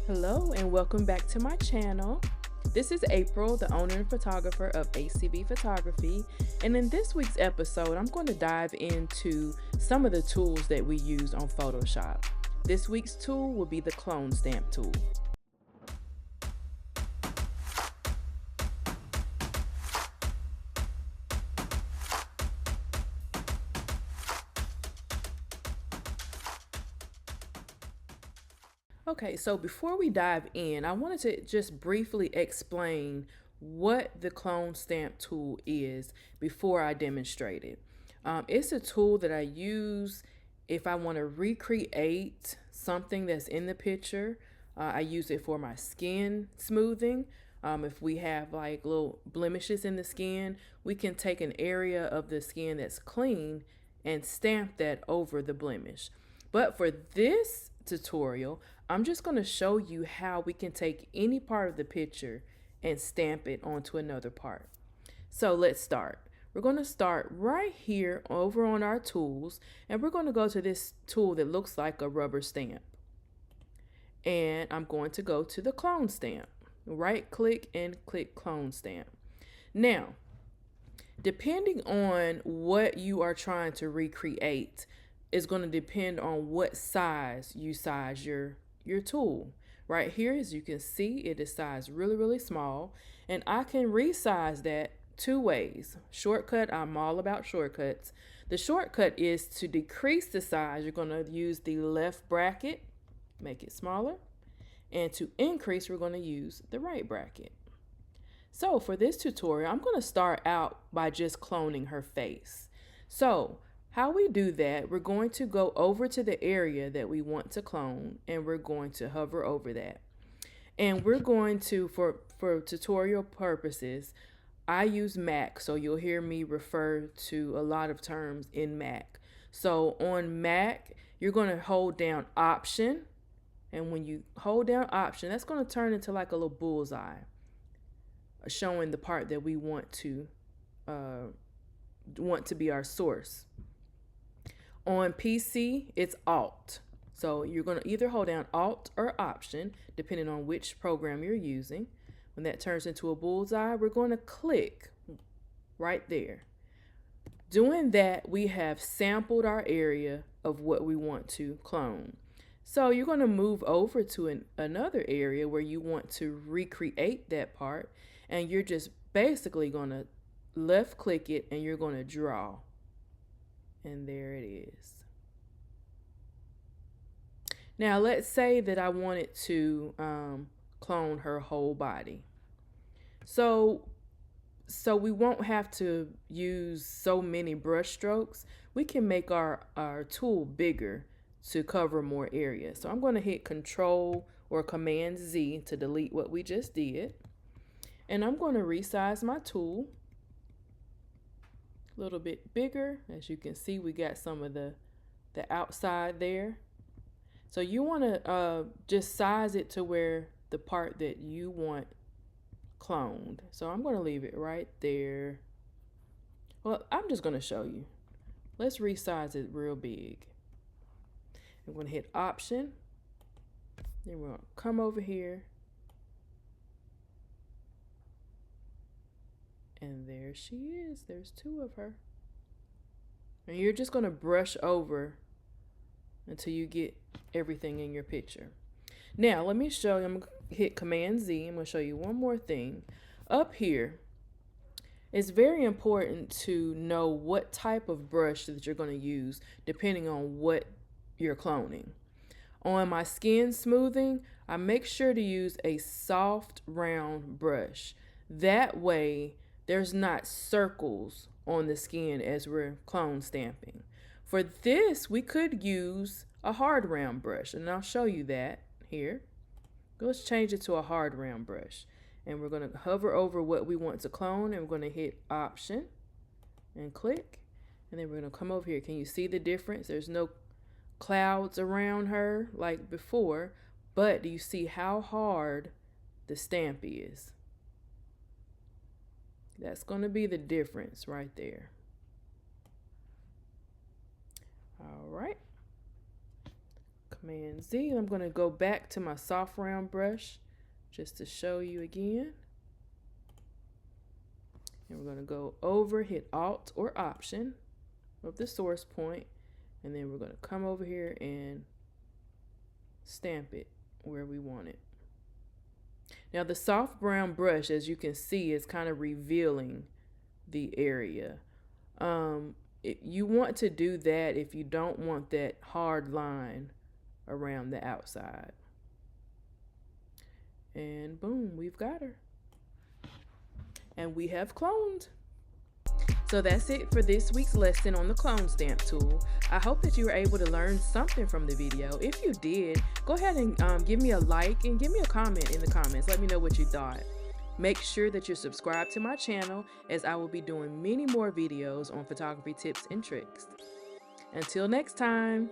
Hello and welcome back to my channel. This is April, the owner and photographer of ACB Photography, and in this week's episode I'm going to dive into some of the tools that we use on Photoshop. This week's tool will be the clone stamp tool. Okay, so before we dive in, I wanted to just briefly explain what the clone stamp tool is before I demonstrate it. It's a tool that I use if I want to recreate something that's in the picture. I use it for my skin smoothing. If we have like little blemishes in the skin, we can take an area of the skin that's clean and stamp that over the blemish. But for this tutorial, I'm just going to show you how we can take any part of the picture and stamp it onto another part. So let's start. We're going to start right here over on our tools, and we're going to go to this tool that looks like a rubber stamp. And I'm going to go to the clone stamp. Right click and click clone stamp. Now, depending on what you are trying to recreate is going to depend on what size you size your tool. Right here, as you can see, it is sized really small, and I can resize that two ways. Shortcut, I'm all about shortcuts. The shortcut is to decrease the size. You're going to use the left bracket, make it smaller, and to increase, we're going to use the right bracket. So for this tutorial, I'm going to start out by just cloning her face. So how we do that, we're going to go over to the area that we want to clone, and we're going to hover over that. And we're going to, for tutorial purposes, I use Mac, so you'll hear me refer to a lot of terms in Mac. So on Mac, you're going to hold down Option, and when you hold down Option, that's going to turn into like a little bullseye, showing the part that we want to be our source. On PC, it's Alt. So you're going to either hold down Alt or Option, depending on which program you're using. When that turns into a bullseye, we're going to click right there. Doing that, we have sampled our area of what we want to clone. So you're going to move over to another area where you want to recreate that part, and you're just basically going to left click it and you're going to draw. And there it is. Now let's say that I wanted to clone her whole body. So we won't have to use so many brush strokes. We can make our tool bigger to cover more area. So I'm going to hit Control or Command Z to delete what we just did. And I'm going to resize my tool a little bit bigger. As you can see, we got some of the outside there. So you want to just size it to where the part that you want cloned. So I'm going to leave it right there. Well, I'm just going to show you. Let's resize it real big. I'm going to hit Option. Then we're going to come over here. And there she is. There's two of her. And you're just going to brush over until you get everything in your picture. Now, let me show you. I'm going to hit Command Z. I'm going to show you one more thing. Up here, it's very important to know what type of brush that you're going to use depending on what you're cloning. On my skin smoothing, I make sure to use a soft, round brush. That way, there's not circles on the skin as we're clone stamping. For this, we could use a hard round brush, and I'll show you that here. Let's change it to a hard round brush. And we're going to hover over what we want to clone, and we're going to hit Option and click. And then we're going to come over here. Can you see the difference? There's no clouds around her like before, but do you see how hard the stamp is? That's going to be the difference right there. All right. Command Z. I'm going to go back to my soft round brush just to show you again. And we're going to go over, hit Alt or Option of the source point, and then we're going to come over here and stamp it where we want it. Now the soft brown brush, as you can see, is kind of revealing the area. You want to do that if you don't want that hard line around the outside. And boom, we've got her. And we have cloned. So that's it for this week's lesson on the clone stamp tool. I hope that you were able to learn something from the video. If you did, go ahead and give me a like and give me a comment in the comments. Let me know what you thought. Make sure that you're subscribed to my channel, as I will be doing many more videos on photography tips and tricks. Until next time.